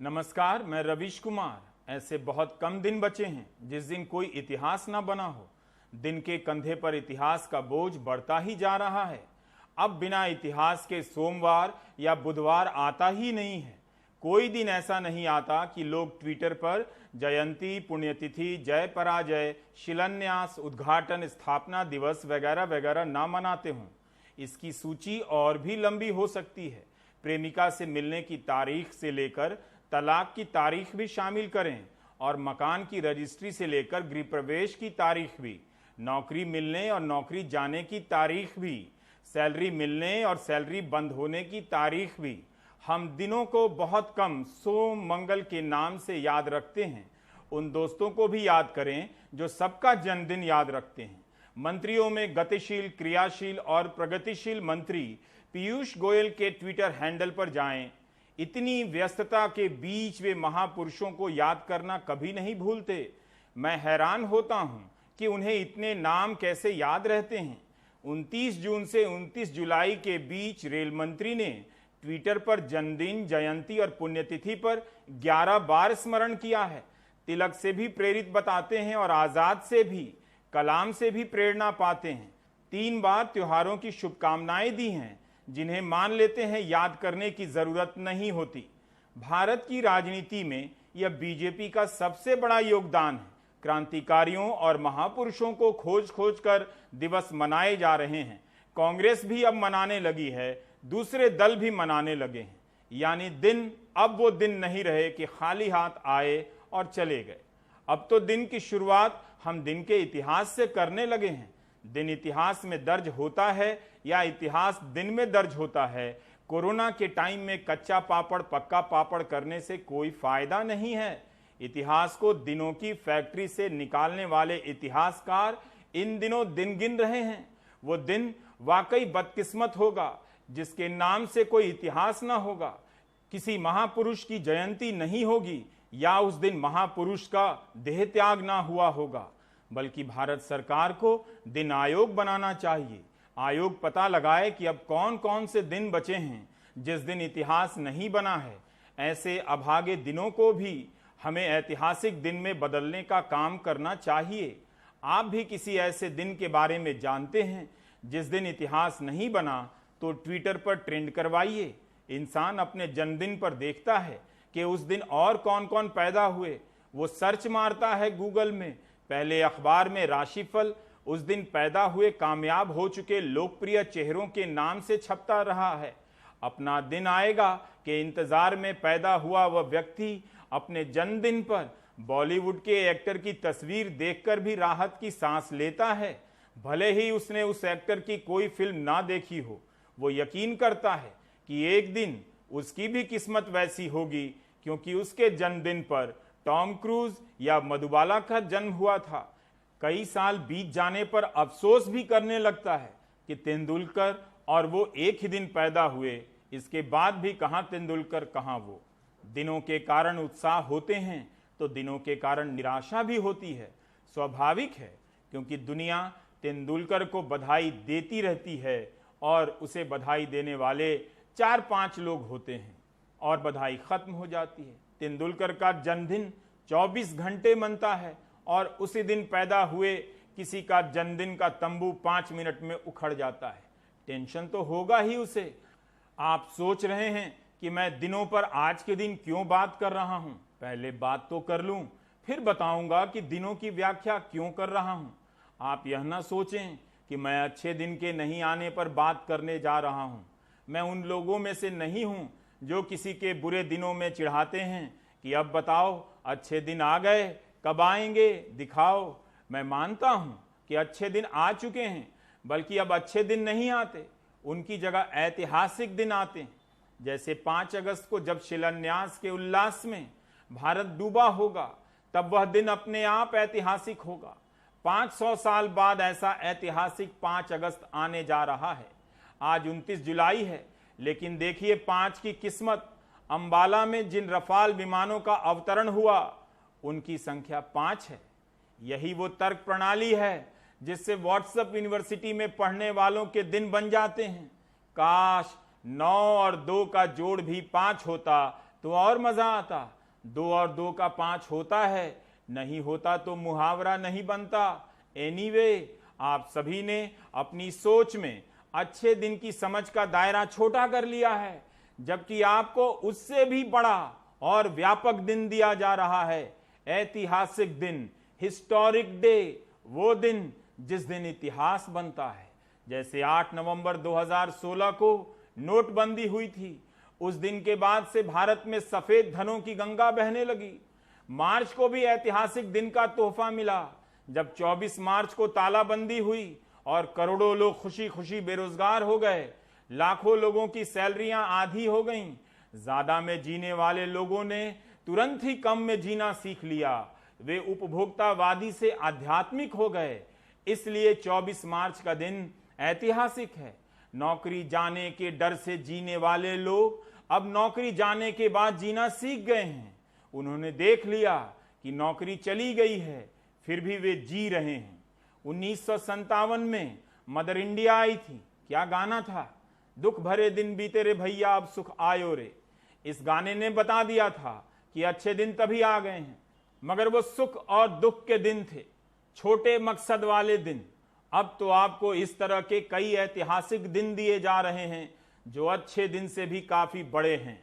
नमस्कार, मैं रवीश कुमार। ऐसे बहुत कम दिन बचे हैं जिस दिन कोई इतिहास ना बना हो। दिन के कंधे पर इतिहास का बोझ बढ़ता ही जा रहा है। अब बिना इतिहास के सोमवार या बुधवार आता ही नहीं है। कोई दिन ऐसा नहीं आता कि लोग ट्विटर पर जयंती, पुण्यतिथि, जय पराजय, शिलान्यास, उद्घाटन, स्थापना दिवस वगैरह वगैरह ना मनाते हों। इसकी सूची और भी लंबी हो सकती है। प्रेमिका से मिलने की तारीख से लेकर तलाक की तारीख भी शामिल करें और मकान की रजिस्ट्री से लेकर गृह प्रवेश की तारीख भी, नौकरी मिलने और नौकरी जाने की तारीख भी, सैलरी मिलने और सैलरी बंद होने की तारीख भी। हम दिनों को बहुत कम सोम मंगल के नाम से याद रखते हैं। उन दोस्तों को भी याद करें जो सबका जन्मदिन याद रखते हैं। मंत्रियों में गतिशील, क्रियाशील और प्रगतिशील मंत्री पीयूष गोयल के ट्विटर हैंडल पर जाएं। इतनी व्यस्तता के बीच वे महापुरुषों को याद करना कभी नहीं भूलते। मैं हैरान होता हूं कि उन्हें इतने नाम कैसे याद रहते हैं। 29 जून से 29 जुलाई के बीच रेल मंत्री ने ट्विटर पर जन्मदिन, जयंती और पुण्यतिथि पर 11 बार स्मरण किया है। तिलक से भी प्रेरित बताते हैं और आजाद से भी, कलाम से भी प्रेरणा पाते हैं। 3 बार त्योहारों की शुभकामनाएं दी हैं जिन्हें मान लेते हैं याद करने की जरूरत नहीं होती। भारत की राजनीति में यह बीजेपी का सबसे बड़ा योगदान है। क्रांतिकारियों और महापुरुषों को खोज खोज कर दिवस मनाए जा रहे हैं। कांग्रेस भी अब मनाने लगी है, दूसरे दल भी मनाने लगे हैं। यानी दिन अब वो दिन नहीं रहे कि खाली हाथ आए और चले गए। अब तो दिन की शुरुआत हम दिन के इतिहास से करने लगे हैं। दिन इतिहास में दर्ज होता है या इतिहास दिन में दर्ज होता है। कोरोना के टाइम में कच्चा पापड़ पक्का पापड़ करने से कोई फायदा नहीं है। इतिहास को दिनों की फैक्ट्री से निकालने वाले इतिहासकार इन दिनों दिन गिन रहे हैं। वो दिन वाकई बदकिस्मत होगा जिसके नाम से कोई इतिहास ना होगा। किसी महापुरुष की जयंती नहीं होगी या उस दिन महापुरुष का देह त्याग ना हुआ होगा। बल्कि भारत सरकार को दिन आयोग बनाना चाहिए। आयोग पता लगाए कि अब कौन कौन से दिन बचे हैं जिस दिन इतिहास नहीं बना है। ऐसे अभागे दिनों को भी हमें ऐतिहासिक दिन में बदलने का काम करना चाहिए। आप भी किसी ऐसे दिन के बारे में जानते हैं जिस दिन इतिहास नहीं बना तो ट्विटर पर ट्रेंड करवाइए। इंसान अपने जन्मदिन पर देखता है कि उस दिन और कौन कौन पैदा हुए। वो सर्च मारता है गूगल में। पहले अखबार में राशिफल उस दिन पैदा हुए कामयाब हो चुके लोकप्रिय चेहरों के नाम से छपता रहा है। अपना दिन आएगा कि इंतजार में पैदा हुआ वह व्यक्ति अपने जन्मदिन पर बॉलीवुड के एक्टर की तस्वीर देखकर भी राहत की सांस लेता है। भले ही उसने उस एक्टर की कोई फिल्म ना देखी हो, वो यकीन करता है कि एक दिन उसकी भी किस्मत वैसी होगी क्योंकि उसके जन्मदिन पर टॉम क्रूज या मधुबाला का जन्म हुआ था। कई साल बीत जाने पर अफसोस भी करने लगता है कि तेंदुलकर और वो एक ही दिन पैदा हुए। इसके बाद भी कहां तेंदुलकर, कहां वो। दिनों के कारण उत्साह होते हैं तो दिनों के कारण निराशा भी होती है। स्वाभाविक है क्योंकि दुनिया तेंदुलकर को बधाई देती रहती है और उसे बधाई देने वाले 4-5 लोग होते हैं और बधाई खत्म हो जाती है। तेंदुलकर का जन्मदिन 24 घंटे मनता है और उसी दिन पैदा हुए किसी का जन्मदिन का तंबू 5 मिनट में उखड़ जाता है। टेंशन तो होगा ही उसे। आप सोच रहे हैं कि मैं दिनों पर आज के दिन क्यों बात कर रहा हूं। पहले बात तो कर लूं, फिर बताऊंगा कि दिनों की व्याख्या क्यों कर रहा हूं। आप यह ना सोचें कि मैं अच्छे दिन के नहीं आने पर बात करने जा रहा हूं। मैं उन लोगों में से नहीं हूं जो किसी के बुरे दिनों में चिढ़ाते हैं कि अब बताओ अच्छे दिन आ गए, कब आएंगे, दिखाओ। मैं मानता हूं कि अच्छे दिन आ चुके हैं, बल्कि अब अच्छे दिन नहीं आते, उनकी जगह ऐतिहासिक दिन आते हैं। जैसे 5 अगस्त को जब शिलान्यास के उल्लास में भारत डूबा होगा, तब वह दिन अपने आप ऐतिहासिक होगा। 500 साल बाद ऐसा ऐतिहासिक 5 अगस्त आने जा रहा है। आज 29 जुलाई है, लेकिन देखिए 5 की किस्मत। अंबाला में जिन रफाल विमानों का अवतरण हुआ उनकी संख्या 5 है। यही वो तर्क प्रणाली है जिससे व्हाट्सएप यूनिवर्सिटी में पढ़ने वालों के दिन बन जाते हैं। काश 9 और 2 का जोड़ भी 5 होता, तो और मजा आता। 2 और 2 का 5 होता है, नहीं होता तो मुहावरा नहीं बनता। एनीवे, आप सभी ने अपनी सोच में अच्छे दिन की समझ का दायरा छोटा कर लिया है, जबकि आपको उससे भी बड़ा और व्यापक दिन दिया जा रहा है। ऐतिहासिक दिन, हिस्टोरिक डे, वो दिन जिस दिन इतिहास बनता है। जैसे 8 नवंबर 2016 को नोटबंदी हुई थी, उस दिन के बाद से भारत में सफेद धनों की गंगा बहने लगी। मार्च को भी ऐतिहासिक दिन का तोहफा मिला, जब 24 मार्च को तालाबंदी हुई और करोड़ों लोग खुशी खुशी बेरोजगार हो गए। लाखों लोगों की सैलरियां आधी हो गईं। ज्यादा में जीने वाले लोगों ने तुरंत ही कम में जीना सीख लिया। वे उपभोक्तावादी से आध्यात्मिक हो गए। इसलिए 24 मार्च का दिन ऐतिहासिक है। नौकरी जाने के डर से जीने वाले लोग अब नौकरी जाने के बाद जीना सीख गए हैं। उन्होंने देख लिया कि नौकरी चली गई है, फिर भी वे जी रहे हैं। 1957 में मदर इंडिया आई थी। क्या गाना था? दुख भरे दिन बीते रे भैया अब सुख आयो रे। इस गाने ने बता दिया था कि अच्छे दिन तभी आ गए हैं, मगर वो सुख और दुख के दिन थे, छोटे मकसद वाले दिन। अब तो आपको इस तरह के कई ऐतिहासिक दिन दिए जा रहे हैं जो अच्छे दिन से भी काफी बड़े हैं।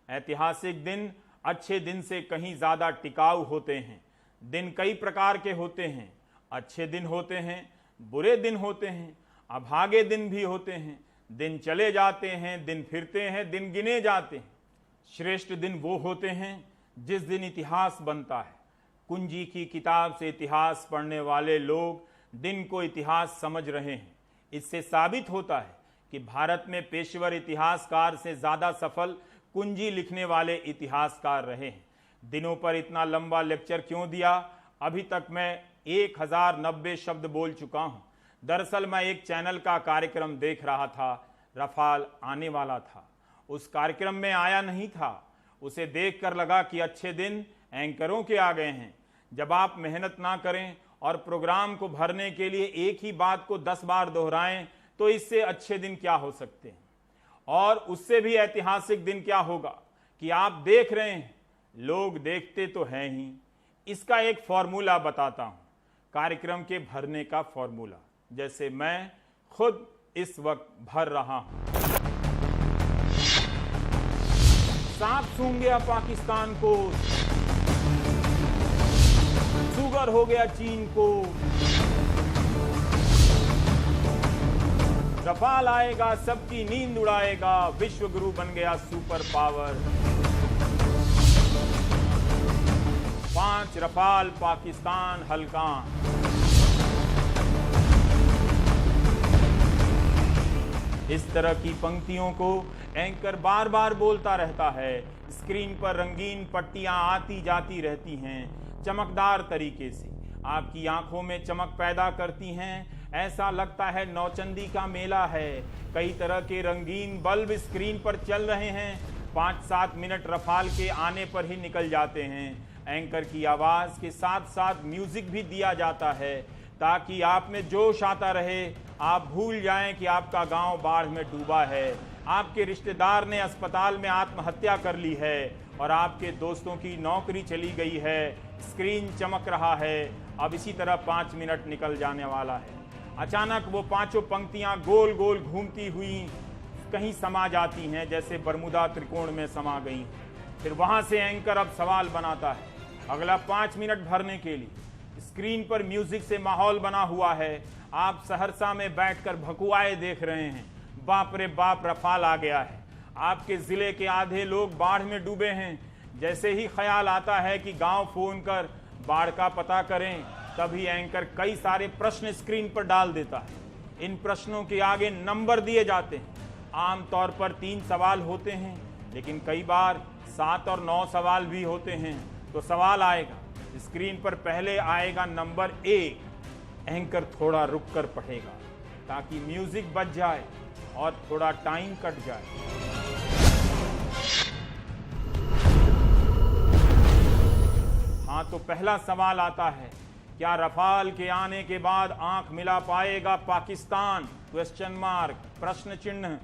ऐतिहासिक दिन अच्छे दिन से कहीं ज्यादा टिकाऊ होते हैं। दिन कई प्रकार के होते हैं। अच्छे दिन होते हैं, बुरे दिन होते हैं, अभागे दिन भी होते हैं। दिन चले जाते हैं, दिन फिरते हैं, दिन गिने जाते हैं। श्रेष्ठ दिन वो होते हैं जिस दिन इतिहास बनता है। कुंजी की किताब से इतिहास पढ़ने वाले लोग दिन को इतिहास समझ रहे हैं। इससे साबित होता है कि भारत में पेशेवर इतिहासकार से ज्यादा सफल कुंजी लिखने वाले इतिहासकार रहे हैं। दिनों पर इतना लंबा लेक्चर क्यों दिया? अभी तक मैं 1090 शब्द बोल चुका हूं। दरअसल मैं एक चैनल का कार्यक्रम देख रहा था, रफाल आने वाला था। उस कार्यक्रम में आया नहीं था। उसे देखकर लगा कि अच्छे दिन एंकरों के आ गए हैं। जब आप मेहनत ना करें और प्रोग्राम को भरने के लिए एक ही बात को 10 बार दोहराएं, तो इससे अच्छे दिन क्या हो सकते हैं। और उससे भी ऐतिहासिक दिन क्या होगा कि आप देख रहे हैं, लोग देखते तो हैं ही। इसका एक फॉर्मूला बताता हूं, कार्यक्रम के भरने का फॉर्मूला, जैसे मैं खुद इस वक्त भर रहा हूं। सांप सूंघ गया पाकिस्तान को, शुगर हो गया चीन को, रफाल आएगा सबकी नींद उड़ाएगा, विश्व गुरु बन गया सुपर पावर। 5 रफाल पाकिस्तान हल्कान। इस तरह की पंक्तियों को एंकर बार बार बोलता रहता है। स्क्रीन पर रंगीन पट्टियां आती जाती रहती हैं, चमकदार तरीके से आपकी आंखों में चमक पैदा करती हैं। ऐसा लगता है नौचंदी का मेला है। कई तरह के रंगीन बल्ब स्क्रीन पर चल रहे हैं। 5-7 मिनट रफाल के आने पर ही निकल जाते हैं। एंकर की आवाज के साथ साथ म्यूजिक भी दिया जाता है ताकि आप में जोश आता रहे। आप भूल जाएं कि आपका गांव बाढ़ में डूबा है, आपके रिश्तेदार ने अस्पताल में आत्महत्या कर ली है और आपके दोस्तों की नौकरी चली गई है। स्क्रीन चमक रहा है। अब इसी तरह 5 मिनट निकल जाने वाला है। अचानक वो 5 पंक्तियां गोल गोल घूमती हुई कहीं समा जाती हैं, जैसे बरमुदा त्रिकोण में समा गई। फिर वहां से एंकर अब सवाल बनाता है अगला 5 मिनट भरने के लिए। स्क्रीन पर म्यूजिक से माहौल बना हुआ है। आप सहरसा में बैठकर भकुआए देख रहे हैं। बाप रे बाप, रफाल आ गया है। आपके जिले के आधे लोग बाढ़ में डूबे हैं। जैसे ही ख्याल आता है कि गांव फोन कर बाढ़ का पता करें, तभी एंकर कई सारे प्रश्न स्क्रीन पर डाल देता है। इन प्रश्नों के आगे नंबर दिए जाते हैं। आमतौर पर 3 सवाल होते हैं, लेकिन कई बार 7 और 9 सवाल भी होते हैं। तो सवाल आएगा, स्क्रीन पर पहले आएगा नंबर 1। एंकर थोड़ा रुक कर पढ़ेगा ताकि म्यूजिक बज जाए और थोड़ा टाइम कट जाए। हाँ, तो पहला सवाल आता है, क्या रफाल के आने के बाद आंख मिला पाएगा पाकिस्तान? क्वेश्चन मार्क, प्रश्न चिन्ह।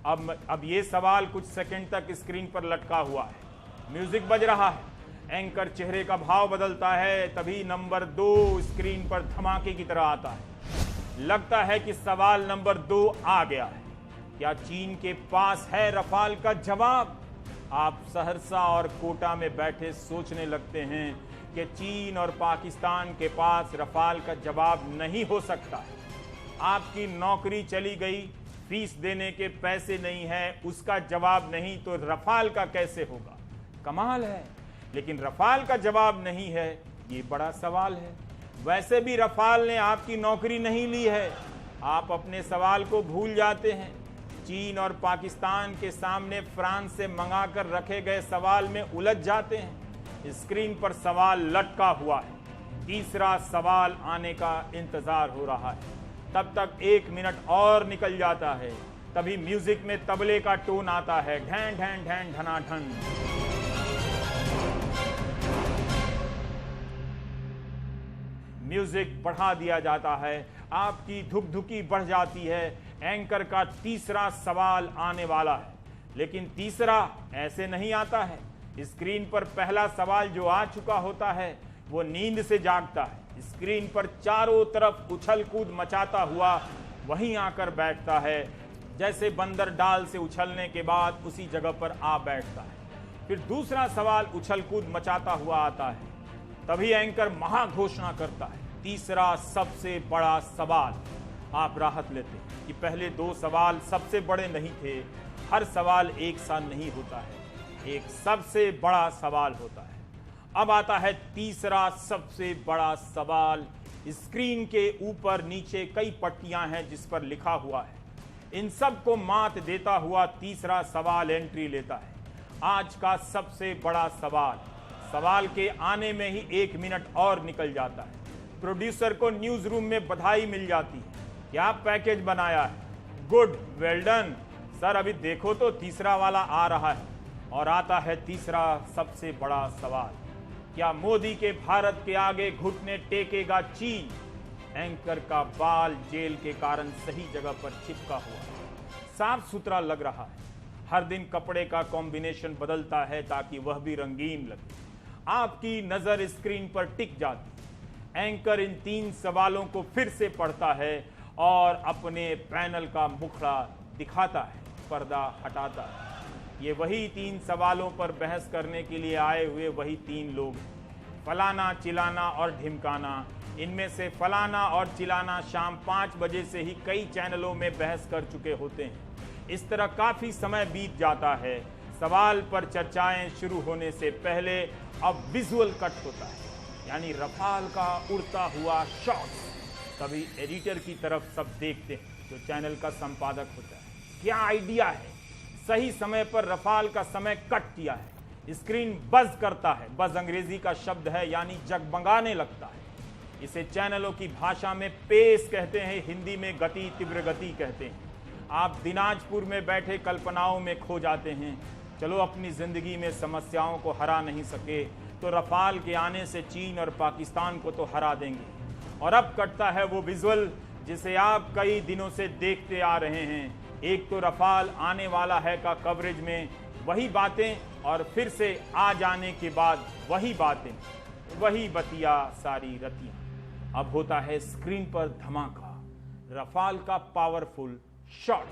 अब ये सवाल कुछ सेकंड तक स्क्रीन पर लटका हुआ है। म्यूजिक बज रहा है, एंकर चेहरे का भाव बदलता है, तभी नंबर 2 स्क्रीन पर धमाके की तरह आता है। लगता है कि सवाल नंबर 2 आ गया है। क्या चीन के पास है रफाल का जवाब? आप सहरसा और कोटा में बैठे सोचने लगते हैं कि चीन और पाकिस्तान के पास रफाल का जवाब नहीं हो सकता है। आपकी नौकरी चली गई, फीस देने के पैसे नहीं है, उसका जवाब नहीं तो रफाल का कैसे होगा? कमाल है। लेकिन रफाल का जवाब नहीं है, ये बड़ा सवाल है। वैसे भी रफाल ने आपकी नौकरी नहीं ली है। आप अपने सवाल को भूल जाते हैं। चीन और पाकिस्तान के सामने फ्रांस से मंगाकर रखे गए सवाल में उलझ जाते हैं। स्क्रीन पर सवाल लटका हुआ है। तीसरा सवाल आने का इंतजार हो रहा है। तब तक 1 मिनट और निकल जाता है। तभी म्यूजिक में तबले का टोन आता है, ढैं ढैं ढैं ढनाढन। म्यूजिक बढ़ा दिया जाता है, आपकी धुकधुकी बढ़ जाती है। एंकर का तीसरा सवाल आने वाला है, लेकिन तीसरा ऐसे नहीं आता है। स्क्रीन पर पहला सवाल जो आ चुका होता है वो नींद से जागता है। स्क्रीन पर चारों तरफ उछल कूद मचाता हुआ वहीं आकर बैठता है, जैसे बंदर डाल से उछलने के बाद उसी जगह पर आ बैठता है। फिर दूसरा सवाल उछल कूद मचाता हुआ आता है। तभी एंकर महाघोषणा करता है, तीसरा सबसे बड़ा सवाल। आप राहत लेते हैं कि पहले 2 सवाल सबसे बड़े नहीं थे। हर सवाल एक सा नहीं होता है, एक सबसे बड़ा सवाल होता है। अब आता है तीसरा सबसे बड़ा सवाल। स्क्रीन के ऊपर नीचे कई पट्टियां हैं जिस पर लिखा हुआ है। इन सब को मात देता हुआ तीसरा सवाल एंट्री लेता है। आज का सबसे बड़ा सवाल। सवाल के आने में ही 1 मिनट और निकल जाता है। प्रोड्यूसर को न्यूज रूम में बधाई मिल जाती है। क्या पैकेज बनाया है, गुड, वेल डन सर। अभी देखो तो तीसरा वाला आ रहा है। और आता है तीसरा सबसे बड़ा सवाल। क्या मोदी के भारत के आगे घुटने टेकेगा चीन? एंकर का बाल जेल के कारण सही जगह पर चिपका हुआ है। साफ सुथरा लग रहा है। हर दिन कपड़े का कॉम्बिनेशन बदलता है ताकि वह भी रंगीन लगे। आपकी नजर स्क्रीन पर टिक जाती है। एंकर इन 3 सवालों को फिर से पढ़ता है और अपने पैनल का मुखड़ा दिखाता है, पर्दा हटाता है। ये वही 3 सवालों पर बहस करने के लिए आए हुए वही 3 लोग, फलाना, चिलाना और ढिमकाना। इनमें से फलाना और चिलाना शाम 5 बजे से ही कई चैनलों में बहस कर चुके होते हैं। इस तरह काफी समय बीत जाता है। सवाल पर चर्चाएं शुरू होने से पहले अब विजुअल कट होता है, यानी रफाल का उड़ता हुआ शॉट्स। तभी एडिटर की तरफ सब देखते हैं जो चैनल का संपादक होता है। क्या आइडिया है, सही समय पर रफाल का समय कट किया है। स्क्रीन बज करता है। बज अंग्रेजी का शब्द है, यानी जगमगाने लगता है। इसे चैनलों की भाषा में पेस कहते हैं, हिंदी में गति, तीव्र गति कहते हैं। आप दिनाजपुर में बैठे कल्पनाओं में खो जाते हैं। चलो, अपनी जिंदगी में समस्याओं को हरा नहीं सके तो रफाल के आने से चीन और पाकिस्तान को तो हरा देंगे। और अब कटता है वो विजुअल जिसे आप कई दिनों से देखते आ रहे हैं। एक तो रफाल आने वाला है का कवरेज में वही बातें, और फिर से आ जाने के बाद वही बातें, वही बतिया सारी रतियां। अब होता है स्क्रीन पर धमाका, रफाल का पावरफुल शॉट।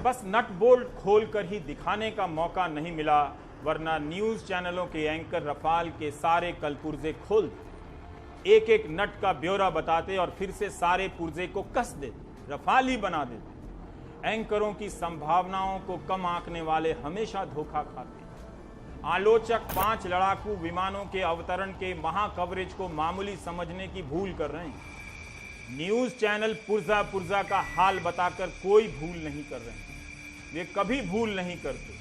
बस नट बोल्ट खोलकर ही दिखाने का मौका नहीं मिला, वरना न्यूज चैनलों के एंकर रफाल के सारे कलपुर्जे खोल देते, एक एक नट का ब्यौरा बताते और फिर से सारे पुर्जे को कस देते, रफाल ही बना देते। एंकरों की संभावनाओं को कम आंकने वाले हमेशा धोखा खाते। आलोचक 5 लड़ाकू विमानों के अवतरण के महा कवरेज को मामूली समझने की भूल कर रहे हैं। न्यूज चैनल पुर्जा का हाल बताकर कोई भूल नहीं कर रहे हैं। वे कभी भूल नहीं करते।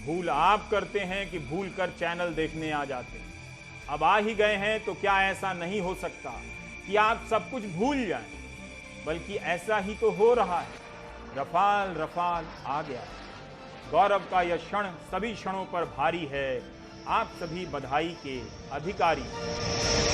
भूल आप करते हैं कि भूल कर चैनल देखने आ जाते हैं। अब आ ही गए हैं तो क्या ऐसा नहीं हो सकता कि आप सब कुछ भूल जाएं, बल्कि ऐसा ही तो हो रहा है। रफाल रफाल आ गया। गौरव का यह क्षण सभी क्षणों पर भारी है। आप सभी बधाई के अधिकारी हैं।